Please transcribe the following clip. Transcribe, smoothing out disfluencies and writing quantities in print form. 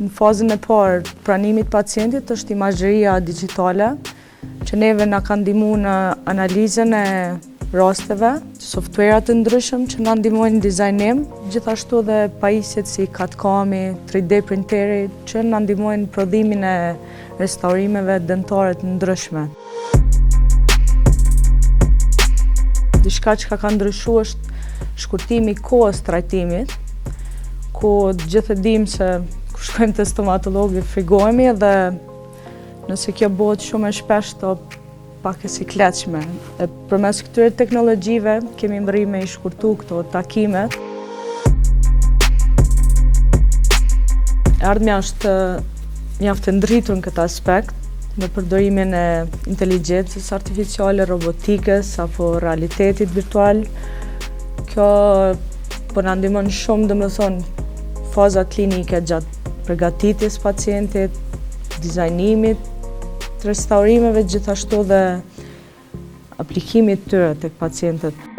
Në fazën e parë pranimit pacientit është imazhëria digjitale, që neve na ka ndihmuar në analizën e rasteve, software të ndryshëm që na ndihmojnë në dizajnim, gjithashtu edhe pajisjet si CAD-CAM-i, 3D printeri, që na ndihmojnë në prodhimin e restaurimeve dentare të ndryshme. Diçka që ka ndryshuar është shkurtimi i kohës trajtimit, ku gjithë e dimë se kur shkojmë te stomatologi frikohemi dhe nëse kjo bëhet shumë e shpeshtë pak e sikletshme. Përmes këtyre teknologjive kemi mërri me i shkurtu këto takimet. Ardhmja është mjaft e ndritur në këtë aspekt, në përdorimin e inteligjencës artificiale, robotikës apo realitetit virtual. Kjo po na ndihmon shumë, domethënë, faza klinike gjatë përgatitjes pacientit, dizajnimit, restaurimeve, gjithashtu dhe aplikimit tyre tek pacientët.